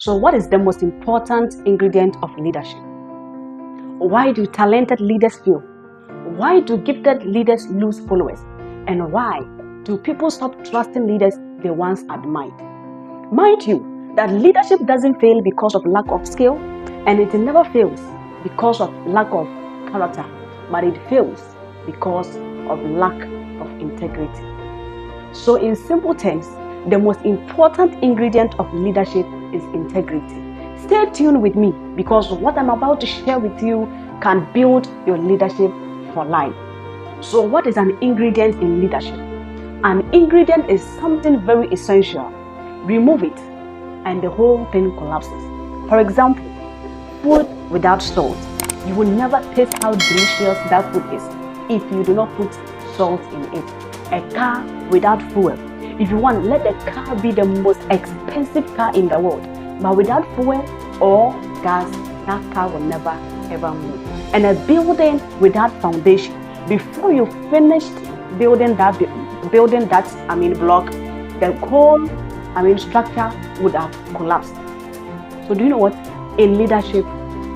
So what is the most important ingredient of leadership? Why do talented leaders fail? Why do gifted leaders lose followers? And why do people stop trusting leaders they once admired? Mind you, that leadership doesn't fail because of lack of skill, and it never fails because of lack of character, but it fails because of lack of integrity. So in simple terms, the most important ingredient of leadership is integrity. Stay tuned with me, because what I'm about to share with you can build your leadership for life. So what is an ingredient in leadership? An ingredient is something very essential. Remove it and the whole thing collapses. For example, food without salt. You will never taste how delicious that food is if you do not put salt in it. A car without fuel. If you want, let the car be the most expensive car in the world, but without fuel or gas, that car will never ever move. And a building without foundation. Before you finished building that block, the whole structure would have collapsed. So do you know what? In leadership,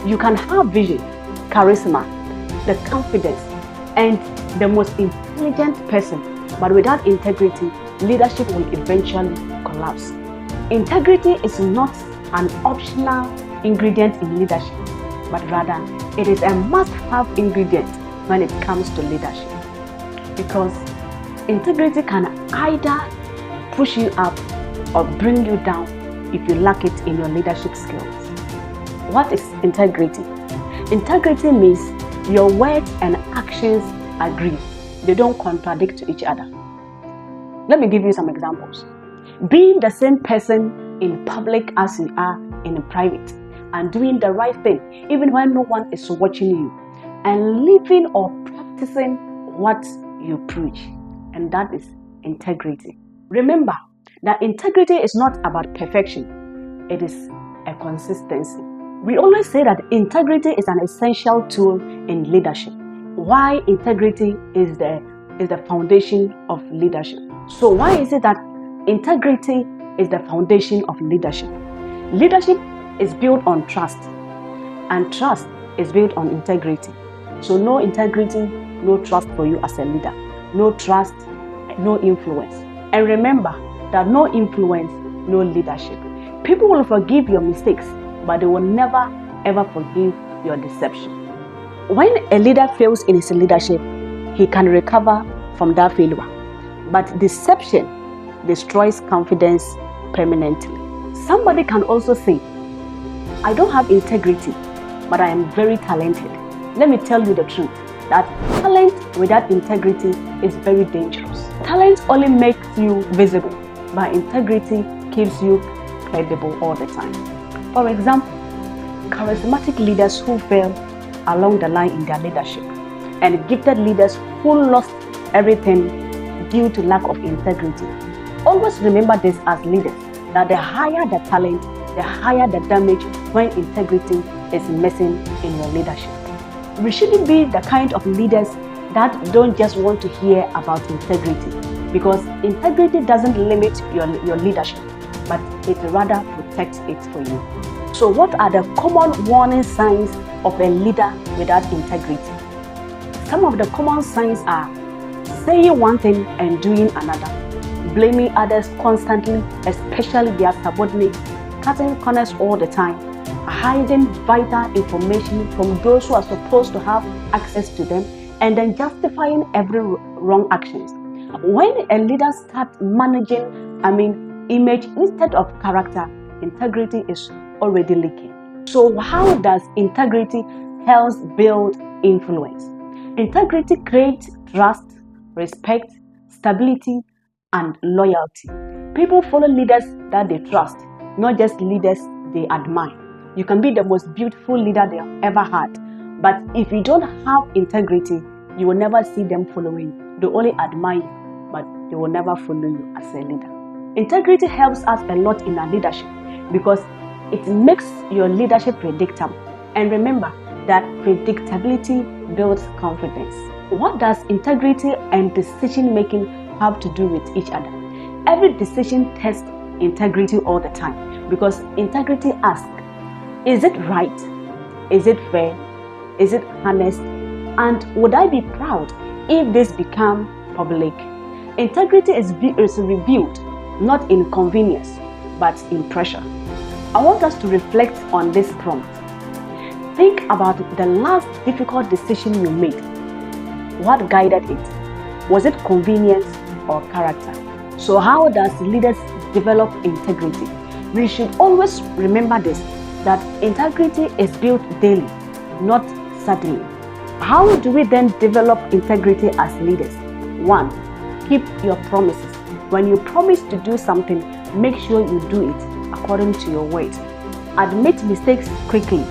you can have vision, charisma, the confidence, and the most intelligent person, but without integrity, leadership will eventually collapse. Integrity is not an optional ingredient in leadership, but rather it is a must-have ingredient when it comes to leadership, because integrity can either push you up or bring you down if you lack it in your leadership skills. What is integrity? Integrity means your words and actions agree. They don't contradict to each other. Let me give you some examples. Being the same person in public as you are in private, and doing the right thing even when no one is watching you, and living or practicing what you preach, and that is integrity. Remember that integrity is not about perfection, it is a consistency. We always say that integrity is an essential tool in leadership. Why integrity is the foundation of leadership. So why is it that integrity is the foundation of leadership? Leadership is built on trust, and trust is built on integrity. So no integrity, no trust for you as a leader. No trust, no influence. And remember that no influence, no leadership. People will forgive your mistakes, but they will never ever forgive your deception. When a leader fails in his leadership, he can recover from that failure. But deception destroys confidence permanently. Somebody can also say, I don't have integrity, but I am very talented. Let me tell you the truth, that talent without integrity is very dangerous. Talent only makes you visible, but integrity keeps you credible all the time. For example, charismatic leaders who fail along the line in their leadership, and gifted leaders who lost everything due to lack of integrity. Always remember this as leaders, that the higher the talent, the higher the damage when integrity is missing in your leadership. We shouldn't be the kind of leaders that don't just want to hear about integrity, because integrity doesn't limit your leadership, but it rather protects it for you. So what are the common warning signs of a leader without integrity? Some of the common signs are saying one thing and doing another, blaming others constantly, especially their subordinates, cutting corners all the time, hiding vital information from those who are supposed to have access to them, and then justifying every wrong actions. When a leader starts managing image instead of character, integrity is already leaking. So how does integrity help build influence? Integrity creates trust, respect, stability, and loyalty. People follow leaders that they trust, not just leaders they admire. You can be the most beautiful leader they have ever had, but if you don't have integrity, you will never see them following you. They only admire you, but they will never follow you as a leader. Integrity helps us a lot in our leadership because it makes your leadership predictable. And remember that predictability builds confidence. What does integrity and decision making have to do with each other? Every decision tests integrity all the time. Because integrity asks, is it right? Is it fair? Is it honest? And would I be proud if this become public? Integrity is revealed not in convenience, but in pressure. I want us to reflect on this prompt. Think about the last difficult decision you made. What guided it? Was it convenience or character? So how does leaders develop integrity? We should always remember this, that integrity is built daily, not suddenly. How do we then develop integrity as leaders? 1. Keep your promises. When you promise to do something, make sure you do it according to your word. Admit mistakes quickly.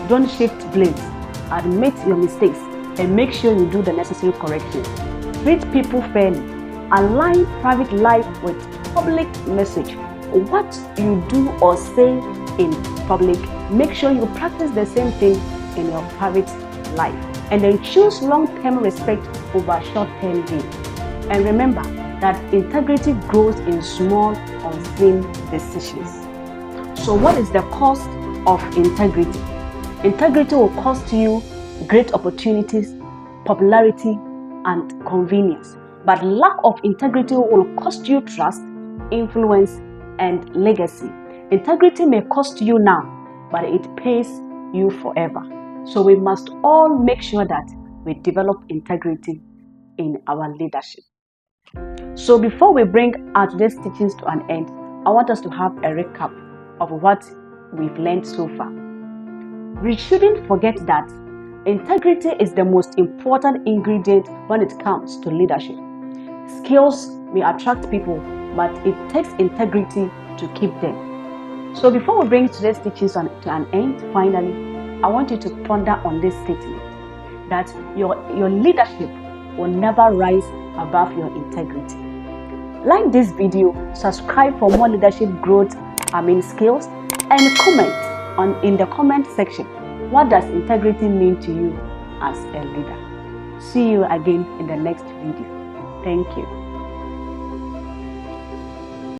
Don't shift blames. Admit your mistakes and make sure you do the necessary corrections. Treat people fairly. Align private life with public message. What you do or say in public, make sure you practice the same thing in your private life. And then choose long-term respect over short-term gain. And remember that integrity grows in small, unseen decisions. So what is the cost of integrity? Integrity will cost you great opportunities, popularity, and convenience. But lack of integrity will cost you trust, influence, and legacy. Integrity may cost you now, but it pays you forever. So we must all make sure that we develop integrity in our leadership. So before we bring our today's teachings to an end, I want us to have a recap of what we've learned so far. We shouldn't forget that integrity is the most important ingredient when it comes to leadership. Skills may attract people, but it takes integrity to keep them. So before we bring today's teachings to an end, finally, I want you to ponder on this statement, that your leadership will never rise above your integrity. Like this video, subscribe for more leadership growth, skills, and comment in the comment section. What does integrity mean to you as a leader? See you again in the next video. Thank you.